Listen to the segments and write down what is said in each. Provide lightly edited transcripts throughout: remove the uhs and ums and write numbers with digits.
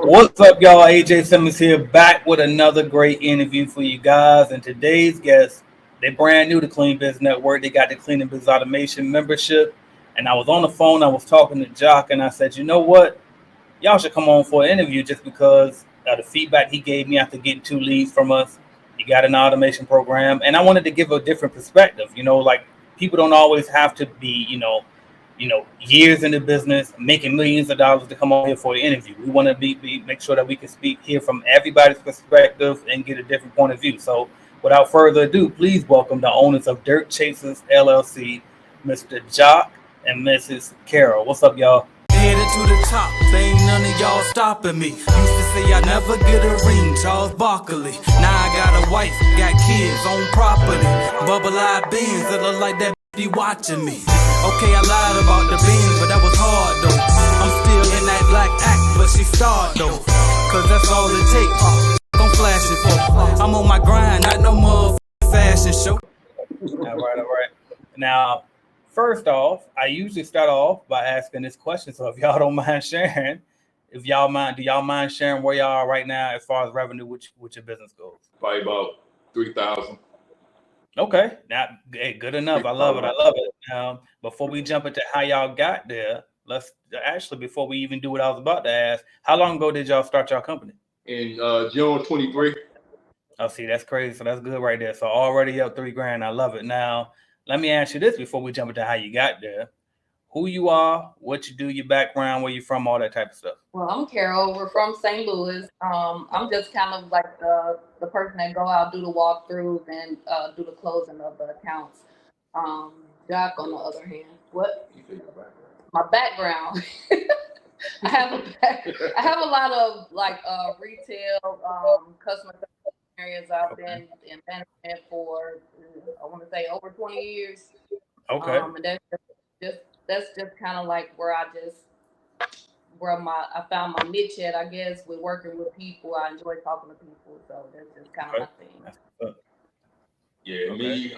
What's up, y'all? AJ Simmons here, back with another great interview for you guys. And today's guest, they brand new to Clean Biz Network. They got the Clean and Biz Automation membership. And I was on the phone, I was talking to Jock, and I said, you know what? Y'all should come on for an interview just because the feedback he gave me after getting two leads from us. He got an automation program, and I wanted to give a different perspective. Like people don't always have to be, years in the business, making millions of dollars to come on here for an interview. We want to make sure that we can hear from everybody's perspective and get a different point of view. So, without further ado, please welcome the owners of Dirt Chasers LLC, Mr. Jaques and Mrs. Carol. What's up, y'all? Headed to the top, they ain't none of y'all stopping me. Used to say I never get a ring, Charles Barkley. Now I got a wife, got kids, own property. Bubble-eyed beans that look like that be watching me. Okay, I lied about the beans, but that was hard though. I'm still in that black act, but she starred though. Cause that's all it takes. I'm flashing for. I'm on my grind, not no more fashion show. All right. Now, first off, I usually start off by asking this question. So if y'all don't mind sharing, do y'all mind sharing where y'all are right now as far as revenue with your business goes? Probably about 3,000. Okay, now hey, good enough. I love it. Before we jump into how y'all got there, before we even do what I was about to ask, how long ago did y'all start your company? In June 23. Oh, see, that's crazy. So that's good right there. So already up $3,000. I love it. Now, let me ask you this before we jump into how you got there. Who you are, what you do, your background, where you from, all that type of stuff. Well, I'm Carol. We're from St. Louis. I'm just kind of like the person that go out, do the walkthroughs, and do the closing of the accounts. Jaques, on the other hand, what? My background. I have a lot of like retail, customer service areas. I've been in management for I want to say over 20 years. Okay. And that's just kind of like where I found my niche at, I guess, with working with people. I enjoy talking to people, so that's just kind of my thing. Yeah, okay. Me,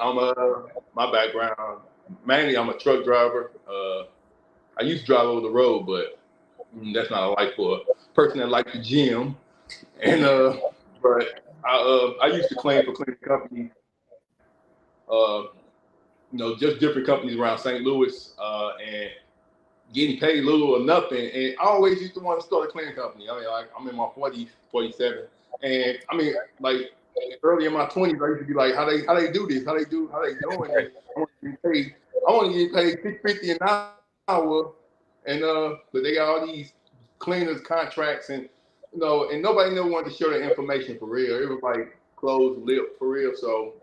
my background, mainly I'm a truck driver. I used to drive over the road, but that's not a life for a person that likes the gym. And but I used to clean for cleaning companies, just different companies around St. Louis, and getting paid little or nothing. And I always used to want to start a cleaning company. I mean, like, I'm in my 40s, 47. And I mean, like early in my 20s, I used to be like, how they do this? How they doing it? I want to get paid $6.50 an hour. And but they got all these cleaners contracts and and nobody never wanted to share the information for real. It was like closed lip for real. So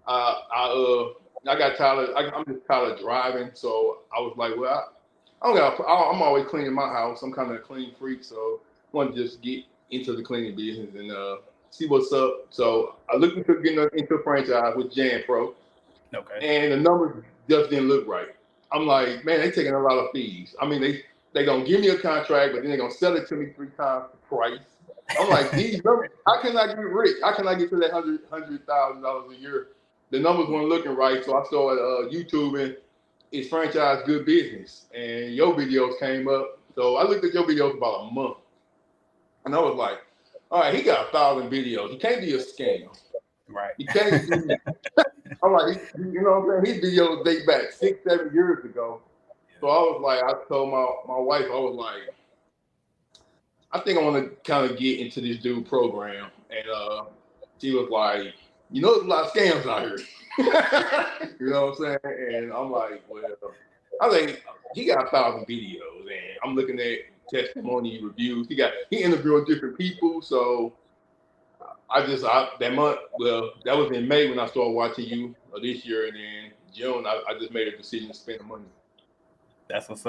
I got tired of, I'm just tired of driving. So I was like, well, I'm always cleaning my house. I'm kind of a clean freak, so I want to just get into the cleaning business and see what's up. So I looked into getting into a franchise with Jan Pro. Okay. And the numbers just didn't look right. I'm like, man, they taking a lot of fees. I mean, they gonna give me a contract, but then they're gonna sell it to me 3 times the price. I'm like, these numbers, how can I get rich? How can I get to that $100,000 a year? The numbers weren't looking right, so I started YouTubing. Is franchise good business? And your videos came up. So I looked at your videos about a month. And I was like, all right, he got 1,000 videos. He can't be a scam. Right. He can't be, I'm like, you know what I'm saying? His videos date back 6-7 years ago. So I was like, I told my wife, I was like, I think I want to kind of get into this dude program. And she was like, there's a lot of scams out here. You know what I'm saying? And I'm like, well, I think he got 1,000 videos, and I'm looking at testimony reviews. He interviewed different people. So that month, well, that was in May when I started watching you this year, and then June, I just made a decision to spend the money. That's what's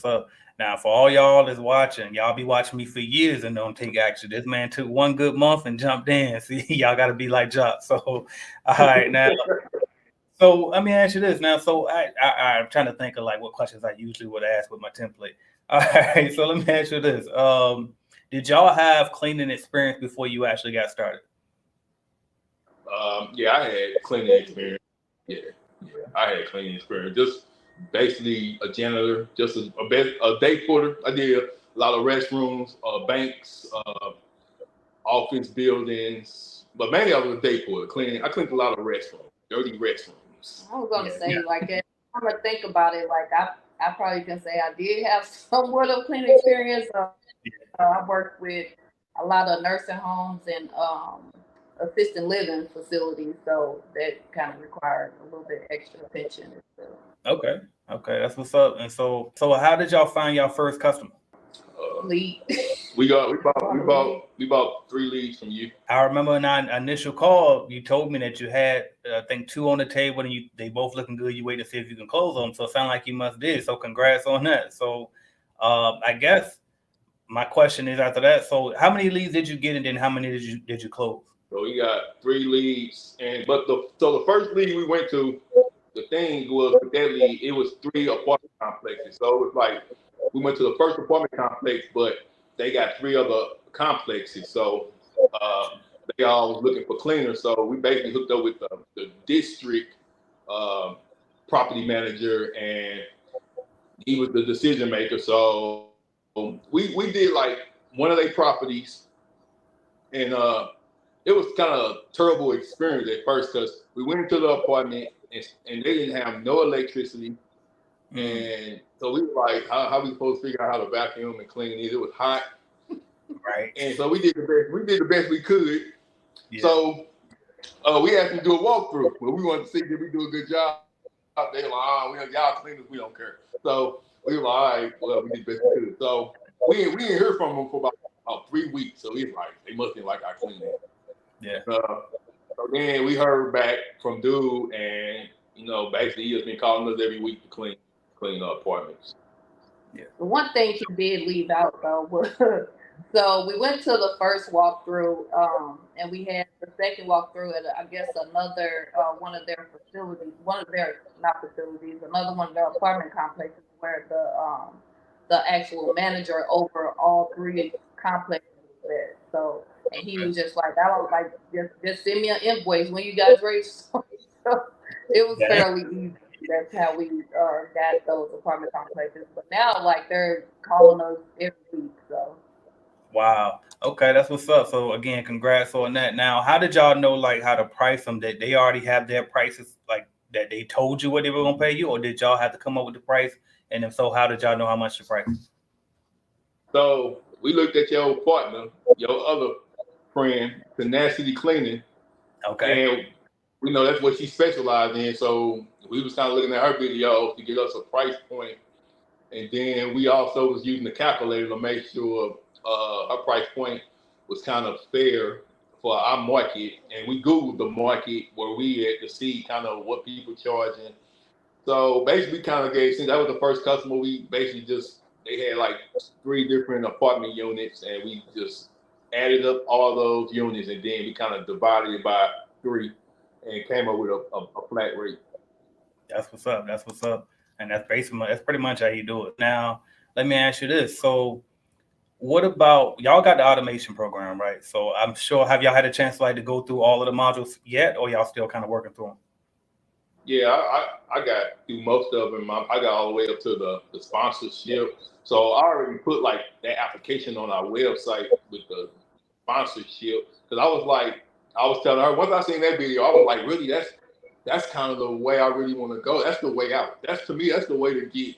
up. Now, for all y'all that's watching, y'all be watching me for years and don't take action. This man took one good month and jumped in. See, y'all got to be like Jaques. So, all right, now. So let me ask you this now. So I'm trying to think of like what questions I usually would ask with my template. All right, so let me ask you this. Did y'all have cleaning experience before you actually got started? Yeah, I had cleaning experience. Yeah, I had cleaning experience. Just basically a janitor, just a day porter. I did a lot of restrooms, banks, office buildings, but mainly I was a day porter. I cleaned a lot of restrooms, dirty restrooms. I was gonna say, like, if I'm gonna think about it, like I probably can say I did have somewhat of cleaning experience. I worked with a lot of nursing homes and assisted living facilities, so that kind of required a little bit extra attention. Okay, that's what's up. And so how did y'all find y'all first customer? Lead. We bought 3 leads from you. I remember in our initial call, you told me that you had, I think, 2 on the table, and they both looking good. You wait to see if you can close them. So it sounds like you must did. So congrats on that. So I guess my question is after that. So how many leads did you get, and then how many did you close? So we got 3 leads, but the first lead we went to, the thing was with that lead, it was 3 apartment complexes. So it was like we went to the first apartment complex, but they got 3 other complexes. So they all was looking for cleaners. So we basically hooked up with the district property manager, and he was the decision maker. So we did like one of their properties, and it was kind of a terrible experience at first because we went into the apartment and they didn't have no electricity. And so we were like, how we supposed to figure out how to vacuum and clean these? It was hot. Right. And so we did the best we could. Yeah. So we asked them to do a walkthrough, but we wanted to see did we do a good job. They were like, y'all cleaners, we don't care. So we were like, all right, well, we did the best we could. So we didn't hear from them for about 3 weeks. So we was like, they must have like our cleaning. Yeah. So then we heard back from dude, and basically he has been calling us every week to clean the apartments. Yeah. The one thing he did leave out though was so we went to the first walkthrough, and we had the second walkthrough at I guess another one of their facilities, another one of their apartment complexes where the actual manager over all 3 complexes was there. So and he was just like, I don't like just send me an invoice when you guys ready. So it was fairly easy. That's how we got those apartment complexes. But now, like, they're calling us every week. So. Wow. Okay, that's what's up. So again, congrats on that. Now, how did y'all know like how to price them? That they already have their prices, like that they told you what they were gonna pay you, or did y'all have to come up with the price? And if so, how did y'all know how much to price? So we looked at your partner, your other friend, Tenacity Cleaning. Okay. And we know that's what she specialized in. So we was kind of looking at her videos to get us a price point. And then we also was using the calculator to make sure her price point was kind of fair for our market. And we Googled the market where we at to see kind of what people charging. So basically kind of since that was the first customer, we basically they had like 3 different apartment units, and we just added up all those units, and then we kind of divided it by 3 and came up with a flat rate. That's what's up. And that's pretty much how you do it. Now, let me ask you this. So what about y'all got the automation program, right? So I'm sure, have y'all had a chance to go through all of the modules yet, or y'all still kind of working through them? Yeah, I got through most of them. I got all the way up to the sponsorship. So I already put like that application on our website with the sponsorship. Because I was telling her, once I seen that video, I was like, really, that's kind of the way I really want to go. That's the way out. To me, that's the way to get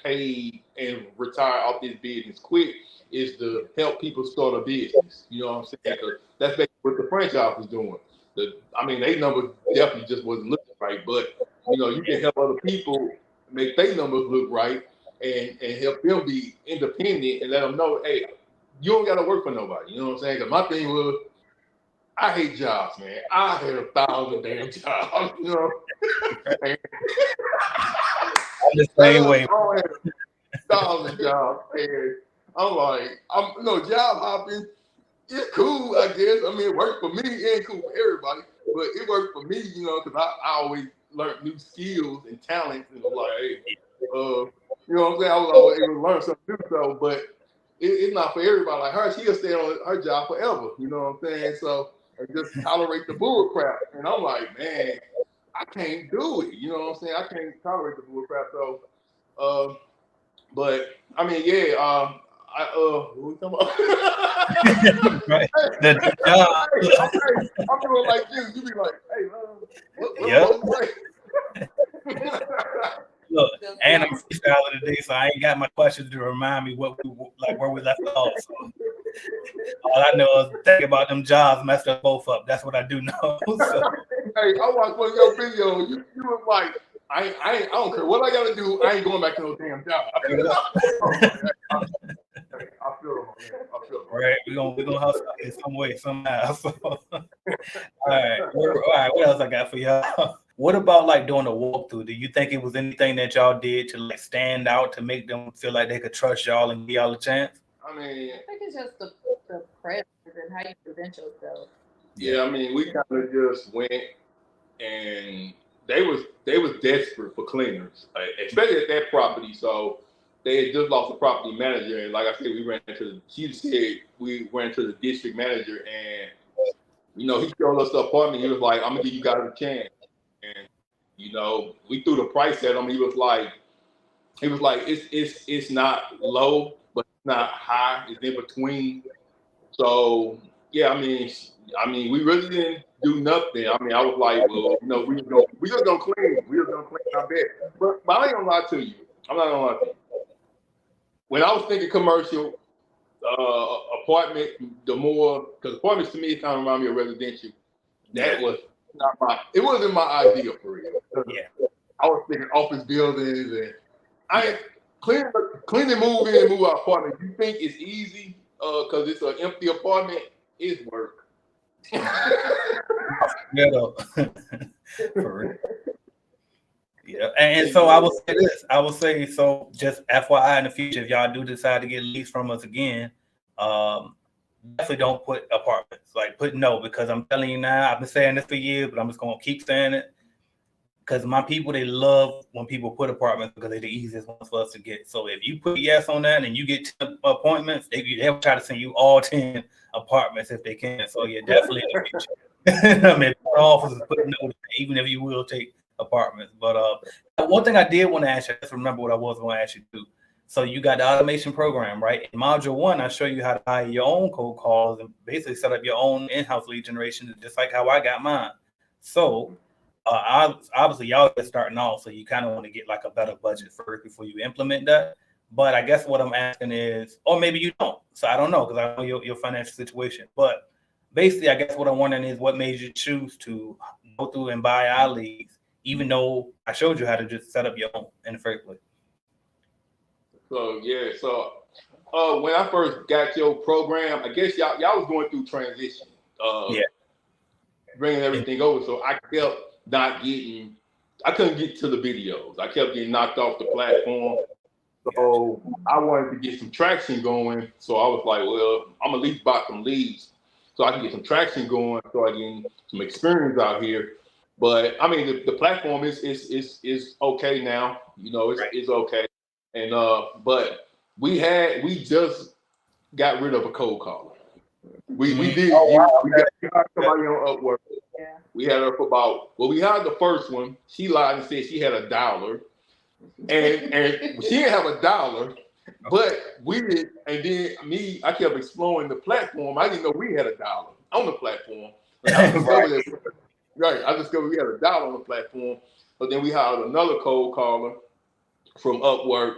paid and retire off this business quick, is to help people start a business. You know what I'm saying? Because that's basically what the franchise was doing. They numbers definitely just wasn't looking right, but you can help other people make their numbers look right and help them be independent and let them know, hey, you don't got to work for nobody. You know what I'm saying? Because my thing was, I hate jobs, man. I had 1,000 damn jobs, you know. I'm the same way. I had 1,000 jobs, and I'm like, job hopping. It's cool, I guess. It worked for me. It ain't cool for everybody, but it worked for me, because I always learned new skills and talents, and I'm like, hey, you know what I'm saying? I was always able to learn something new, so, but it's not for everybody. Like her, she'll stay on her job forever, you know what I'm saying? So, and just tolerate the bull crap. And I'm like, man, I can't do it. You know what I'm saying? I can't tolerate the bull crap. So, But I mean, yeah. What we talking about? Right. Hey, The job. I'm doing like you. You be like, hey, Yep. what was right? Look, and I'm freestyling today, so I ain't got my questions to remind me where we left off. So all I know is think about them jobs messed us both up. That's what I do know. So. Hey, I watched one of your videos. You was like, I don't care what I gotta do. I ain't going back to no damn job. I feel them. Right, we're gonna hustle in some way somehow. So. All right, what else I got for y'all? What about like doing a walkthrough? Do you think it was anything that y'all did to like stand out to make them feel like they could trust y'all and give y'all a chance? I mean, I think it's just the presence and how you present yourself. Yeah, I mean, we kind of just went, and they was desperate for cleaners, especially at that property. So they had just lost the property manager, and like I said, we ran to the district manager, and he showed us the apartment. He was like, "I'm gonna give you guys a chance," and we threw the price at him. He was like, it's not low, but it's not high. It's in between. So yeah, I mean, we really didn't do nothing. I mean, I was like, well, we just gonna clean. We just gonna clean our bed. But I ain't gonna lie to you. I'm not gonna lie to you. When I was thinking commercial apartment, because apartments to me kind of remind me of residential. That was it wasn't my idea for real. Yeah. I was thinking office buildings, and clean and move in and move out apartment. You think it's easy because it's an empty apartment? It's work. For real. Yeah, and so I will say this. I will say, so just FYI in the future, if y'all do decide to get leased from us again, definitely don't put apartments. Like put no, because I'm telling you now, I've been saying this for years, but I'm just gonna keep saying it. Because my people, they love when people put apartments because they're the easiest ones for us to get. So if you put yes on that and you get 10 appointments, they'll try to send you all 10 apartments if they can. So yeah, definitely in the future. I mean, officers put no, even if you will take apartments. But one thing I did want to ask you, I just remember what I was going to ask you too. So you got the automation program, right? In module 1, I show you how to hire your own cold calls and basically set up your own in-house lead generation, just like how I got mine. So obviously y'all are starting off, so you kind of want to get like a better budget first before you implement that. But I guess what I'm asking is, or maybe you don't. So I don't know, because I know your financial situation. But basically, I guess what I'm wondering is what made you choose to go through and buy our leads, even though I showed you how to just set up your own in the first place. So yeah, when I first got your program, I guess y'all was going through transition. Bringing everything over, so I kept I couldn't get to the videos. I kept getting knocked off the platform. So I wanted to get some traction going. So I was like, well, I'm at least buy some leads so I can get some traction going, so I can get some experience out here. But I mean, the platform is okay now. It's okay. And but we just got rid of a cold caller. We did. We got somebody on Upwork. Yeah. We had her for we had the first one. She lied and said she had $1. And she didn't have $1, but we did. And then I kept exploring the platform. I didn't know we had $1 on the platform. I discovered we had $1 on the platform. But then we hired another cold caller from Upwork.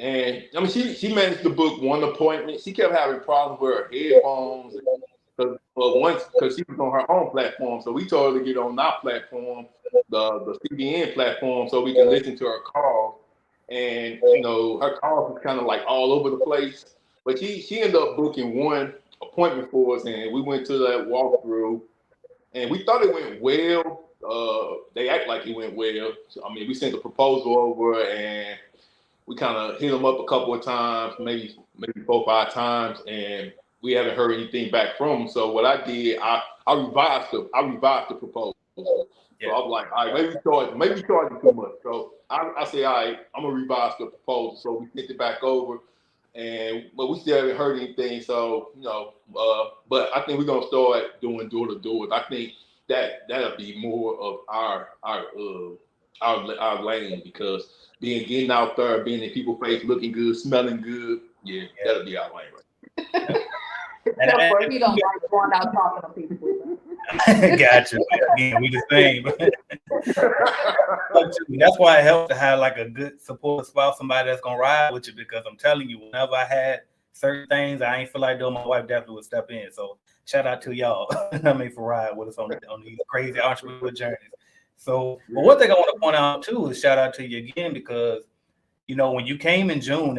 And I mean, she managed to book one appointment. She kept having problems with her headphones. Because she was on her own platform, so we told her to get on our platform, the CBN platform, so we can listen to her calls. And her calls was kind of like all over the place. But she ended up booking one appointment for us, and we went to that walkthrough, and we thought it went well. They act like it went well. So, I mean, we sent the proposal over, and we kind of hit them up a couple of times, maybe 4 or 5 times, and we haven't heard anything back from them. So what I did, I revised the proposal. Yeah. So I was like, all right, maybe charging too much. So I say, all right, I'm gonna revise the proposal. So we sent it back over, but we still haven't heard anything. So but I think we're gonna start doing door to doors. I think that'll be more of our our lane, because getting out there, being in people's face, looking good, smelling good, yeah. That'll be our lane. Right? Except for he don't like going out talking to people. Gotcha. Again, we the same. That's why it helps to have like a good support spouse, somebody that's gonna ride with you. Because I'm telling you, whenever I had certain things I ain't feel like doing, my wife definitely would step in. So shout out to y'all. I mean, for ride with us on these crazy entrepreneur journeys. So, but one thing I want to point out too is shout out to you again, because you know, when you came in June,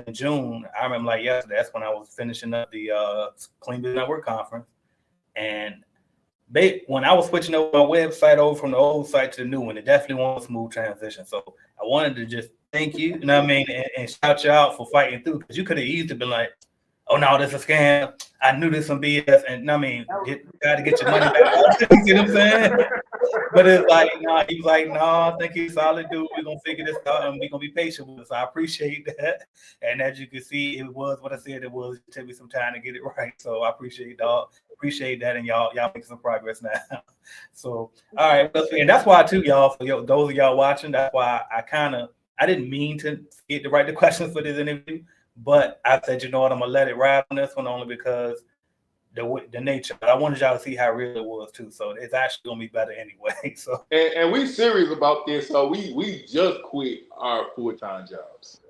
I remember like yesterday, that's when I was finishing up the Clean Business Network conference. And when I was switching over my website over from the old site to the new one, it definitely was a smooth transition. So I wanted to just thank you, you know what I mean, and shout you out for fighting through, because you could have easily been like, oh no, this is a scam. I knew this some BS, and I mean, got to get your money back. You see what I'm saying? But it's like, no, he was like, no, I think he's solid, dude. We're gonna figure this out, and we're gonna be patient with us. So I appreciate that. And as you can see, it was what I said it was. It took me some time to get it right. So I appreciate that, and y'all making some progress now. So all right, and that's why too, y'all, for those of y'all watching, that's why I didn't mean to get to write the questions for this interview, but I said, you know what, I'm gonna let it ride on this one only because the nature. But I wanted y'all to see how real it was too. So it's actually gonna be better anyway. So and we serious about this. So we just quit our full-time jobs.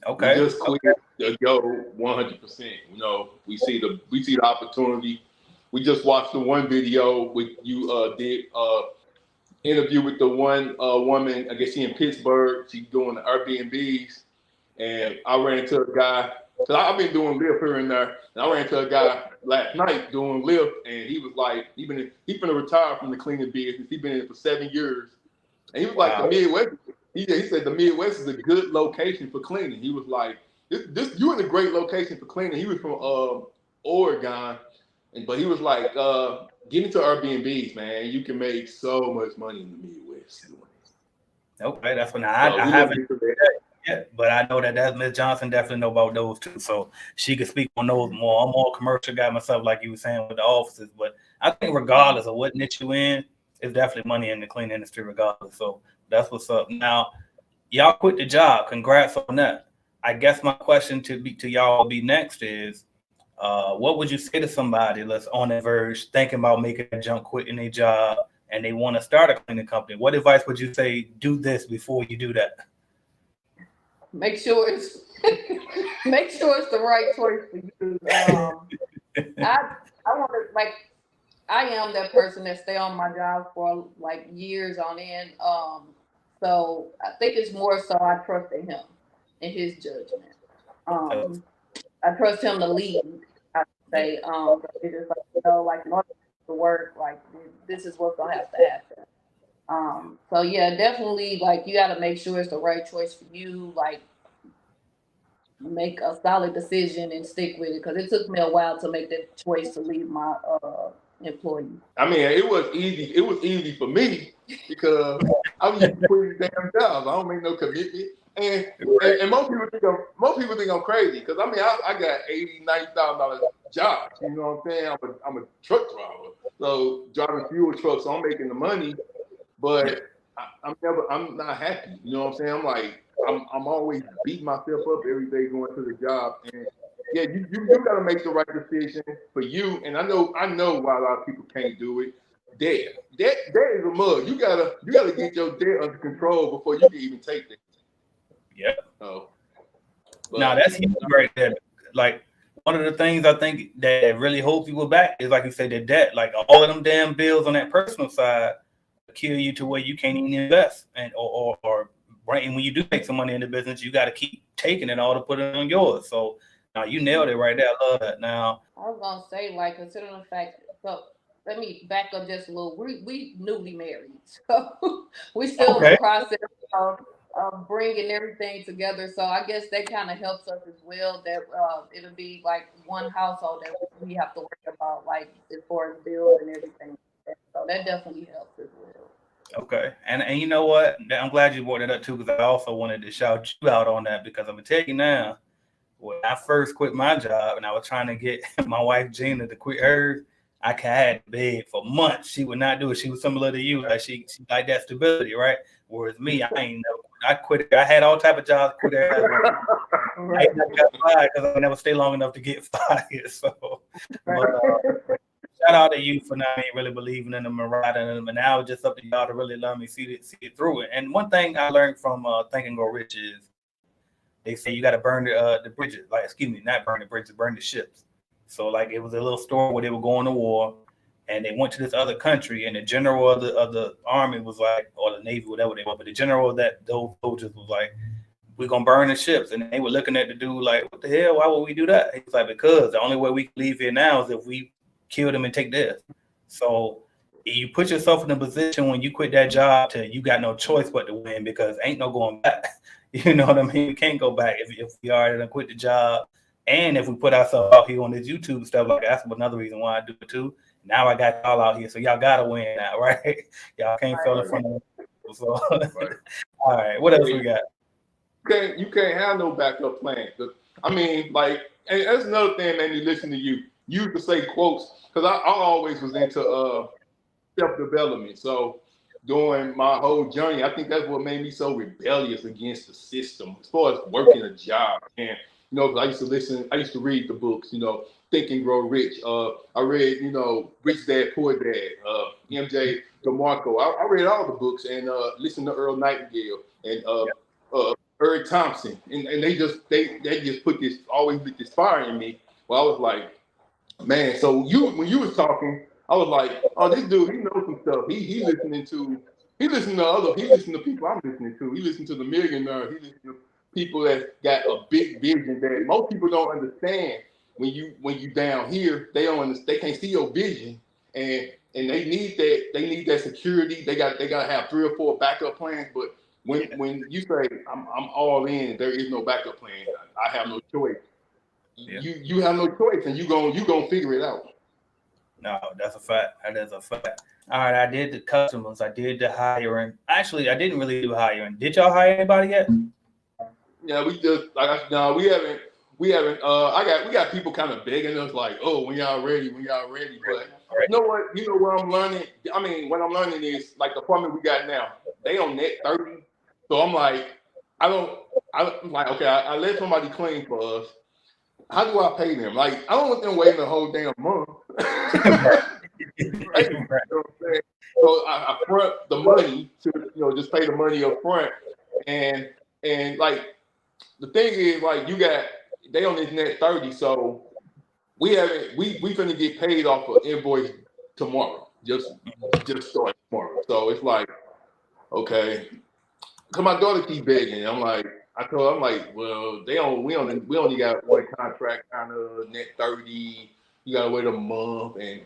Okay. We just quit to go 100%. You know, we see the opportunity. We just watched the one video with you did interview with the one woman. I guess she in Pittsburgh. She's doing the Airbnbs, and I ran into a guy. Cause I've been doing Lyft here and there, and I ran into a guy last night doing Lyft, and he was like, he finna retire from the cleaning business. He's been in it for 7 years, and he was like, the Midwest. He said the Midwest is a good location for cleaning. He was like, you in a great location for cleaning. He was from Oregon, but he was like, get into Airbnbs, man. You can make so much money in the Midwest. Okay, that's when I haven't. Yeah, but I know that Ms. Johnson definitely know about those too, so she could speak on those more. I'm more commercial guy myself, like you were saying with the offices. But I think regardless of what niche you in, it's definitely money in the cleaning industry regardless. So that's what's up. Now, y'all quit the job. Congrats on that. I guess my question to y'all will be next is, what would you say to somebody that's on the verge, thinking about making a jump, quitting their job, and they want to start a cleaning company? What advice would you say? Do this before you do that. Make sure it's the right choice for you. I want to, like, I am that person that stay on my job for like years on end. So I think it's more so I trust in him and his judgment. I trust him to lead. I say, it's just like, you know, like in order to work, like this is what's gonna have to happen. So yeah, definitely, like, you got to make sure it's the right choice for you. Like, make a solid decision and stick with it, because it took me a while to make that choice to leave my employee. I mean, it was easy. It was easy for me because I was just quitting damn jobs. I don't make no commitment, and most people think I'm crazy, because I mean I got $80,000-$90,000 jobs. You know what I'm saying? I'm a truck driver, so driving fuel trucks. So I'm making the money. But I'm not happy. You know what I'm saying? I'm like, I'm always beating myself up every day going to the job. And yeah, you gotta make the right decision for you. And I know why a lot of people can't do it. Debt is a mug. You gotta get your debt under control before you can even take it. Yeah. Oh. Now that's huge right there. Like, one of the things I think that really holds people back is, like you said, the debt. Like, all of them damn bills on that personal side kill you to where you can't even invest, and or right. And when you do make some money in the business, you got to keep taking it all to put it on yours. So now you nailed it right there. I love that. Now I was gonna say, like, considering the fact, so let me back up just a little. We newly married, so we still in the process of bringing everything together. So I guess that kind of helps us as well. That it'll be like one household that we have to worry about, like as far as bills and everything. So that definitely helps as well. Okay, and you know what? I'm glad you brought it up too, because I also wanted to shout you out on that, because I'm gonna tell you now, when I first quit my job and I was trying to get my wife Gina to quit hers, I had to beg for months. She would not do it. She was similar to you, like she liked that stability, right? Whereas me, I quit. I had all type of jobs, quit there. I ain't never got fired because I never stay long enough to get fired. So, but shout out to you for not really believing in them and riding in them. And now it's just up to y'all to really let me see it through it. And one thing I learned from Think and Grow Rich is they say you got to burn the bridges. Like, excuse me, not burn the bridges, burn the ships. So like it was a little story where they were going to war. And they went to this other country, and the general of the army was like, or the Navy, whatever they were, but the general of those soldiers was like, we're going to burn the ships. And they were looking at the dude like, what the hell? Why would we do that? He was like, because the only way we can leave here now is if we kill them and take theirs. So you put yourself in a position when you quit that job to you got no choice but to win because ain't no going back. You know what I mean? We can't go back if we already done quit the job. And if we put ourselves out here on this YouTube stuff, like that's another reason why I do it too. Now I got y'all out here, so y'all gotta win now, right? Y'all can't fail in front of people. So, all right, what else we got? You can't have no backup plan. I mean, like, and that's another thing made me listen to you. You used to say quotes because I always was into self-development. So during my whole journey, I think that's what made me so rebellious against the system as far as working a job. And you know, I used to read the books, you know, Think and Grow Rich. I read, you know, Rich Dad, Poor Dad, MJ DeMarco. I read all the books and listened to Earl Nightingale and Eric Thompson. And they just always put this fire in me. Well, I was like, man, so when you was talking, I was like, oh, this dude, he knows some stuff. He listening to people I'm listening to. He listened to the millionaire. He listened to people that got a big vision that most people don't understand. When you down here, they can't see your vision, and they need that security. They got to have 3 or 4 backup plans. But when you say I'm all in, there is no backup plan. I have no choice. Yeah. You have no choice, and you gonna figure it out. No, that's a fact. That is a fact. All right, I did the customers. I did the hiring. Actually, I didn't really do hiring. Did y'all hire anybody yet? Yeah, we just we haven't. We got people kind of begging us like, oh, when y'all ready. But you know what I'm learning? I mean, what I'm learning is like the apartment we got now, they on net 30. So I'm like, I'm like, okay, I let somebody clean for us. How do I pay them? Like, I don't want them waiting a whole damn month. You know what I'm saying? So I front the money to, you know, just pay the money up front. And like, the thing is, like, they on this net 30, so we finna get paid off an invoice tomorrow. Just start tomorrow. So it's like, okay. Cause my daughter keep begging. I'm like, well, we only got one contract kind of net 30. You gotta wait a month. And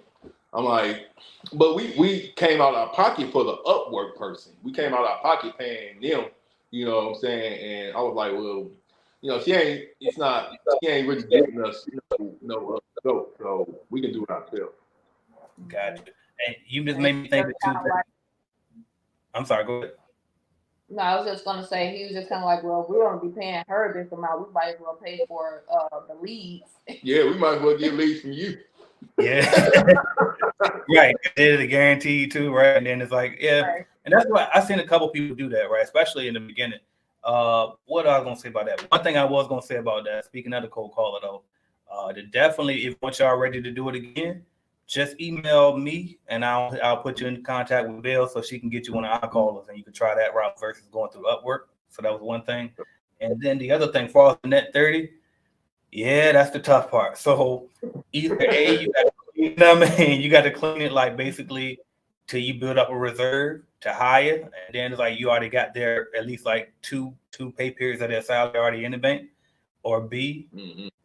I'm like, but we came out our pocket for the Upwork person. We came out our pocket paying them, you know what I'm saying? And I was like, well, you know, she ain't really giving us no scope, so we can do it ourselves. Gotcha. And you just made me think of two things. I'm sorry, go ahead. No, I was just gonna say he was just kind of like, well, we're gonna be paying her this amount. We might as well pay for the leads. Yeah, we might as well get leads from you. Yeah, right. It's a guarantee too, right? And then it's like, yeah, right. And that's why I seen a couple people do that, right? Especially in the beginning. What I was gonna say about that? One thing I was gonna say about that, speaking of the cold caller though, definitely if once y'all ready to do it again, just email me and I'll put you in contact with Bill so she can get you one of our callers and you can try that route versus going through Upwork. So that was one thing. And then the other thing for the net 30, yeah, that's the tough part. So either you got to clean it like basically till you build up a reserve to hire, and then it's like you already got there at least like two pay periods of their salary already in the bank, or B,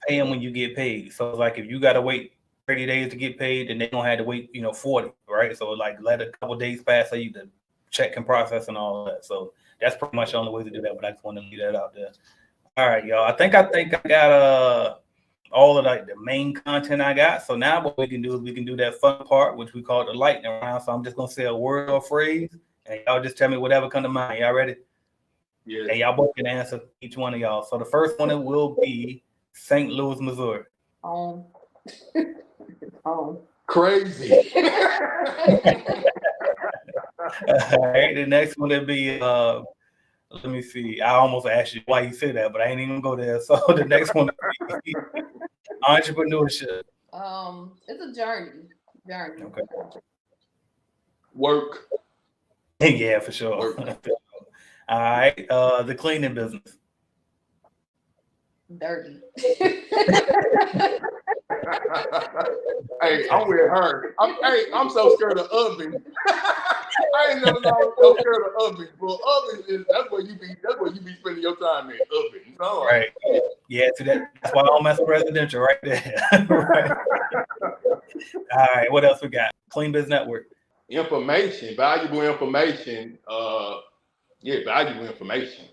pay them when you get paid. So it's like if you got to wait 30 days to get paid, then they don't have to wait, 40, right? So like let a couple days pass so you can check and process and all that. So that's pretty much the only way to do that. But I just want to leave that out there. All right, y'all. I think I got all of like the main content I got. So now what we can do is we can do that fun part, which we call the lightning round. So I'm just gonna say a word or phrase, and y'all just tell me whatever come to mind. Y'all ready? Yeah. And y'all both can answer each one of y'all. So the first one will be St. Louis, Missouri. Crazy. All right, the next one would be let me see. I almost asked you why you said that, but I ain't even gonna go there. So the next one would be entrepreneurship. It's a journey. Okay. Work. Yeah, for sure. Work. All right. The cleaning business. Dirty. Hey, I'm with her. I'm so scared of ovens. I ain't never know I was so scared of ovens. But ovens is that's where you be spending your time in ovens. All right. Yeah, so that's why I don't mess with residential right there. Right. All right, what else we got? Clean Biz Network. Information, valuable information. Valuable information.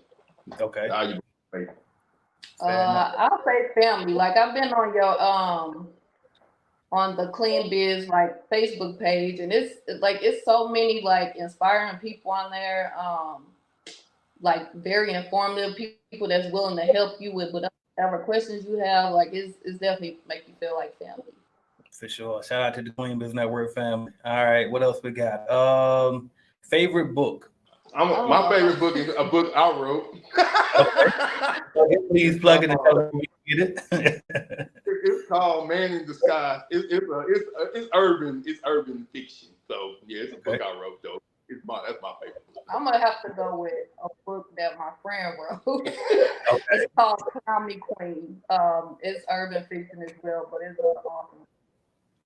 Okay. Valuable information. I'll say family. Like I've been on your on the Clean Biz like Facebook page, and it's so many like inspiring people on there. Like very informative people that's willing to help you with whatever questions you have. Like it's definitely make you feel like family. For sure. Shout out to the Clean Biz Network family. All right, what else we got? Favorite book. My favorite book is a book I wrote. Okay. Please plug it and tell us where we can get it. It's called Man in Disguise. It's urban fiction. So yeah, it's a book I wrote though. That's my favorite book. I'm gonna have to go with a book that my friend wrote. It's called Crown Me Queen. It's urban fiction as well, but it's awesome.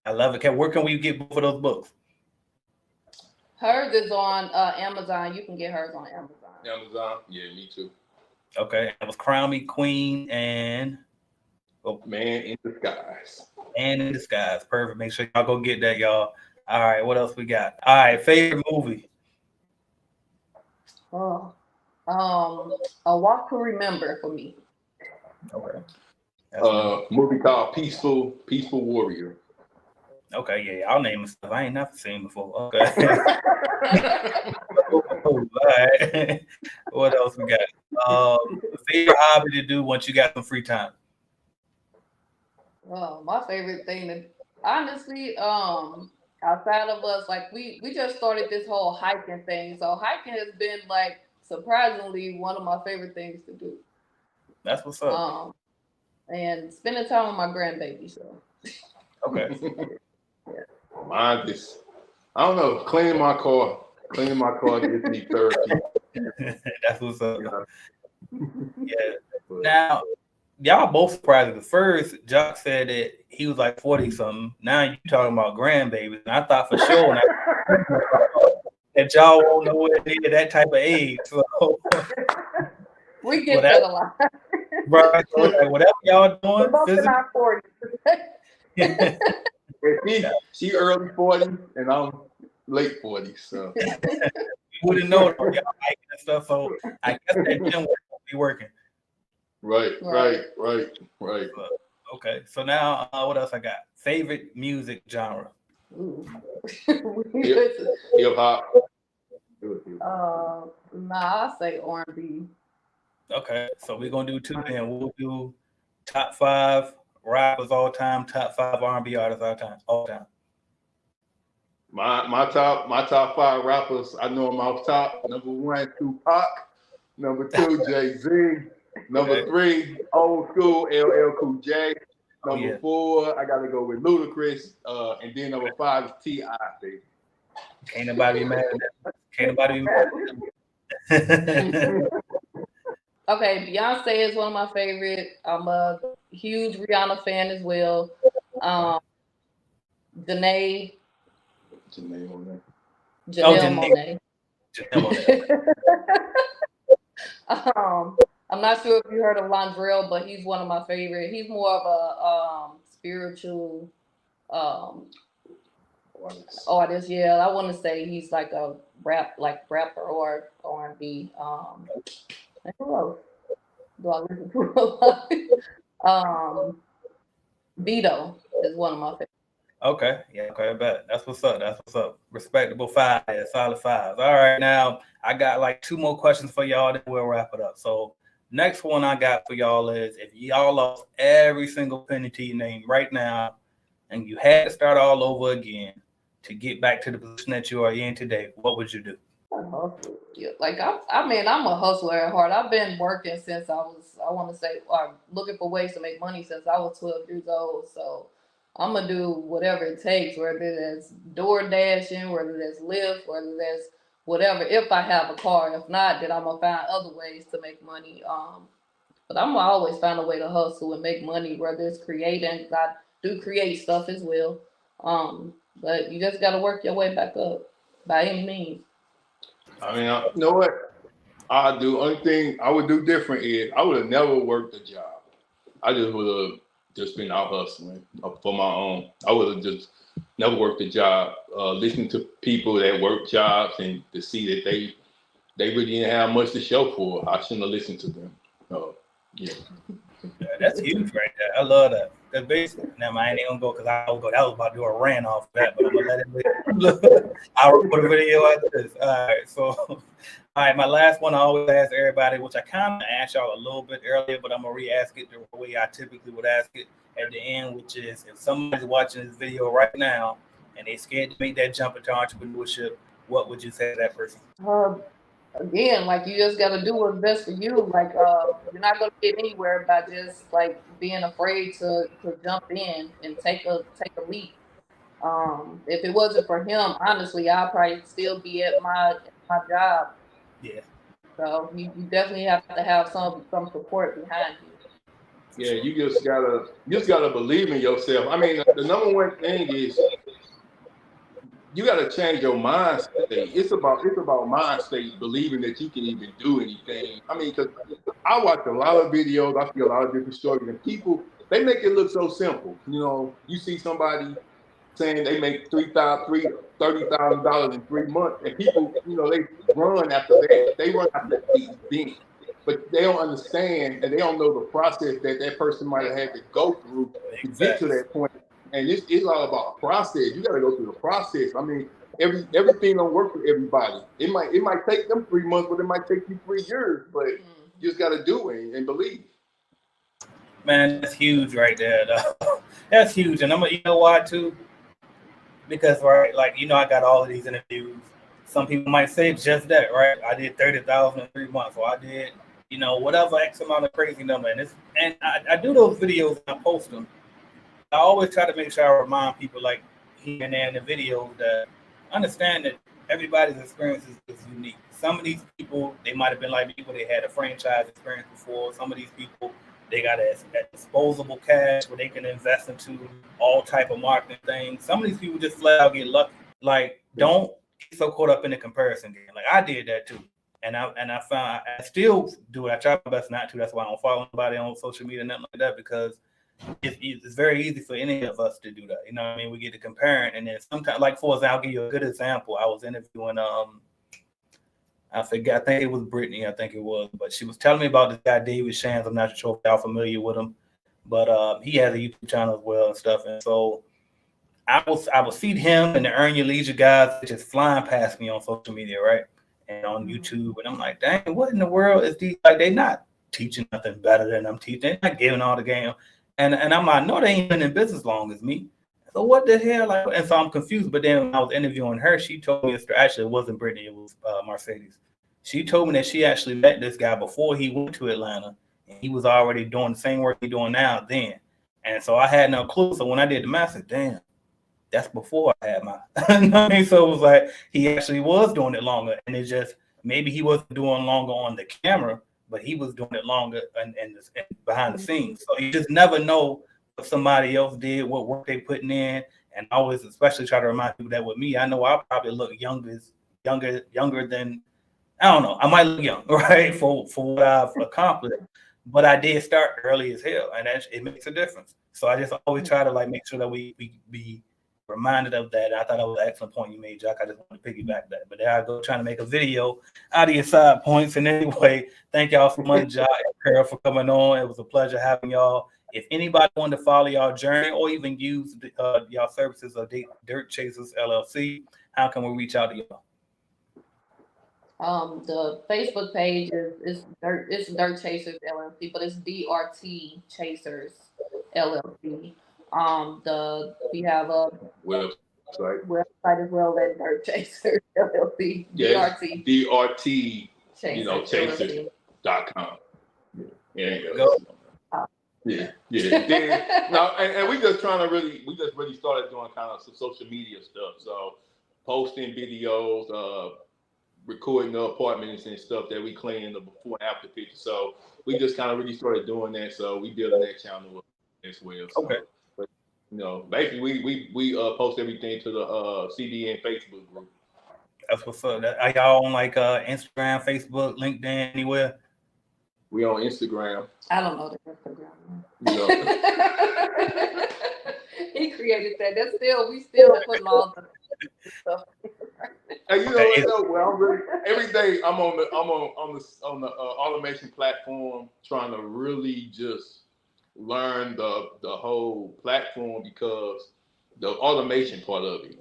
I love it. Where can we get both of those books? Hers is on Amazon. You can get hers on Amazon. Amazon, yeah, me too. Okay, it was Crown Me Queen and Man in Disguise. Man in Disguise. Perfect. Make sure y'all go get that, y'all. All right, what else we got? All right, favorite movie. Oh, A Walk to Remember for me. Okay. Movie called Peaceful Warrior. Okay, yeah, I'll name stuff I ain't never seen before. Okay. All right. What else we got? Favorite hobby to do once you got some free time? My favorite thing to honestly, outside of us, like we just started this whole hiking thing. So hiking has been like surprisingly one of my favorite things to do. That's what's up. And spending time with my grandbaby. So okay. Yeah. Mine is, I don't know, cleaning my car gives me therapy. That's what's up. Yeah. Now, y'all both surprised. At first, Jaques said that he was like 40 something. Now you talking about grandbabies, and I thought for sure that y'all won't know what it is that type of age. So we get that a lot. Right. So like, whatever y'all doing, we're both in our 40s. She early 40s and I'm late 40s. So you wouldn't know y'all hiking and stuff. So I guess that gym will be working. Right. Okay, so now what else I got? Favorite music genre? Hip hop. I'll say R&B. Okay, so we're gonna do two then. We'll do top 5 rappers all time, top 5 R&B artists all time. My top 5 rappers, I know them off top. Number 1, Tupac. Number 2, Jay-Z. Number 3, old school LL Cool J. Number 4, I gotta go with Ludacris. And then number 5 is T.I. Baby. Can't nobody be mad at that. Okay, Beyonce is one of my favorite. I'm a huge Rihanna fan as well. Janae Monáe. I'm not sure if you heard of Londrell, but he's one of my favorite. He's more of a spiritual artist. Yeah, I want to say he's like a rapper or R&B. Who else do I listen to a lot? Beto is one of my favorites. Okay, I bet. That's what's up. Respectable 5, solid 5s. All right, now I got like 2 more questions for y'all, then we'll wrap it up. So next one I got for y'all is, if y'all lost every single penny to your name right now, and you had to start all over again to get back to the position that you are in today, what would you do? hustle. Yeah, like I mean, I'm a hustler at heart. I've been working since I want to say, or looking for ways to make money since I was 12 years old. So I'm gonna do whatever it takes, whether that's door dashing, whether that's Lyft, whether that's whatever. If I have a car, if not, then I'm gonna find other ways to make money. But I'm gonna always find a way to hustle and make money, whether it's creating. I do create stuff as well. But you just gotta work your way back up by any means. I mean, you know what? I do. Only thing I would do different is I would have never worked a job. I just would have just been out hustling for my own. I would have just never worked a job. Listening to people that work jobs and to see that they really didn't have much to show for, I shouldn't have listened to them. Yeah. Yeah, that's huge right there. I love that. That's basically. Now, I ain't even gonna go because I will go. That was about to do a rant off that, but I'm gonna let it. I'll put a video like this. All right, so, all right, my last one I always ask everybody, which I kind of asked y'all a little bit earlier, but I'm gonna re-ask it the way I typically would ask it at the end, which is if somebody's watching this video right now and they're scared to make that jump into entrepreneurship, what would you say to that person? Again, like you just gotta do what's best for you. Like you're not gonna get anywhere by just like being afraid to jump in and take a leap. If it wasn't for him, honestly, I'd probably still be at my job. Yeah. So you definitely have to have some support behind you. Yeah, you just gotta believe in yourself. I mean, the number one thing is you gotta change your mind state. It's about mind state, believing that you can even do anything. I mean, because I watch a lot of videos, I see a lot of different stories, and people they make it look so simple. You know, you see somebody saying they make $30,000 in 3 months, and people, they run after that. They run after these things, but they don't understand and they don't know the process that person might have had to go through to get to that point. And it's all about process. You got to go through the process. I mean, everything don't work for everybody. It might take them 3 months, but it might take you 3 years. But you just got to do it and believe. Man, that's huge right there. Though. That's huge, and you know why too? Because right, like I got all of these interviews. Some people might say just that, right? I did 30,000 in 3 months, or I did, whatever X amount of crazy number, and I do those videos and I post them. I always try to make sure I remind people, like here and there in the video, that understand that everybody's experience is unique. Some of these people, they might have been like me, where they had a franchise experience before. Some of these people, they got a disposable cash where they can invest into all type of marketing things. Some of these people just flat out get lucky. Like, don't get so caught up in the comparison game. Like I did that too, and I found I still do it. I try my best not to. That's why I don't follow anybody on social media, nothing like that, because it's very easy for any of us to do that. You know what I mean? We get to comparing, and then sometimes, like for example, I'll give you a good example. I was interviewing I forget. I think it was Brittany. I think it was, but she was telling me about this guy David Shands. I'm not sure if y'all familiar with him, but he has a YouTube channel as well and stuff. And so I will see him and the Earn Your Leisure guys just flying past me on social media, right, and on YouTube. And I'm like, dang, what in the world is these? Like, they not teaching nothing better than I'm teaching. They're not giving all the game. And I'm like, no, they ain't been in business long as me. So what the hell? Like, and so I'm confused. But then when I was interviewing her, she told me, actually, it wasn't Brittany, it was Mercedes. She told me that she actually met this guy before he went to Atlanta, and he was already doing the same work he's doing now then. And so I had no clue. So when I did the math, I said, damn, that's before I had my. You know what I mean? So it was like he actually was doing it longer, and it's just maybe he wasn't doing longer on the camera, but he was doing it longer and behind the scenes. So you just never know what somebody else did, what work they putting in. And I always especially try to remind people that with me, I know I probably look younger than, I don't know, I might look young, right, for what I've accomplished. But I did start early as hell, and it makes a difference. So I just always try to make sure that we be reminded of that. I thought that was an excellent point you made, Jack. I just want to piggyback that. But there I go, trying to make a video out of your side points. And anyway, thank y'all so much, Jaques and Carol, for coming on. It was a pleasure having y'all. If anybody wanted to follow y'all journey or even use y'all services of Dirt Chasers LLC, how can we reach out to y'all? The Facebook page is Dirt Chasers LLC, but it's DRT Chasers LLC. We have a Right. Website as well at Dirt Chaser LLC. Yeah, DRT. DRT. Chaser, Chaser.com. Yeah. Go. Yeah. Then, no, and we just really started doing kind of some social media stuff. So posting videos, recording the apartments and stuff that we clean, the before and after pictures. So we just kind of really started doing that. So we built that channel as well. So, Okay. but, basically we post everything to the CDN Facebook group. That's what's up. Are y'all on like Instagram, Facebook, LinkedIn, anywhere? We on Instagram. I don't know the Instagram. He created that. We still putting all the stuff. And well, I'm really, every day I'm on the automation platform trying to really just learn the whole platform, because the automation part of it,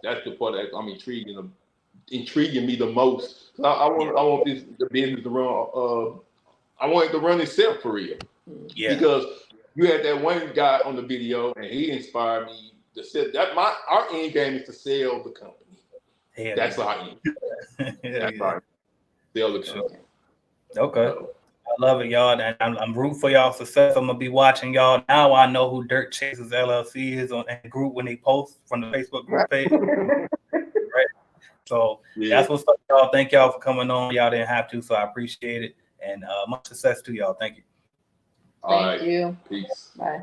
that's the part that I'm intriguing me the most. I want the business to run. I want it to run itself for real. Yeah. Because you had that one guy on the video, and he inspired me to sell. Our end game is to sell the company. Yeah, that's our end. That's our sell the company. Okay. I love it, y'all. And I'm rooting for y'all success. I'm gonna be watching y'all. Now I know who Dirt Chasers LLC is on that group when they post from the Facebook group page. Right. So that's what's up, y'all. Thank y'all for coming on. Y'all didn't have to, so I appreciate it. And much success to y'all. Thank you. All right. Thank you. Peace. Bye.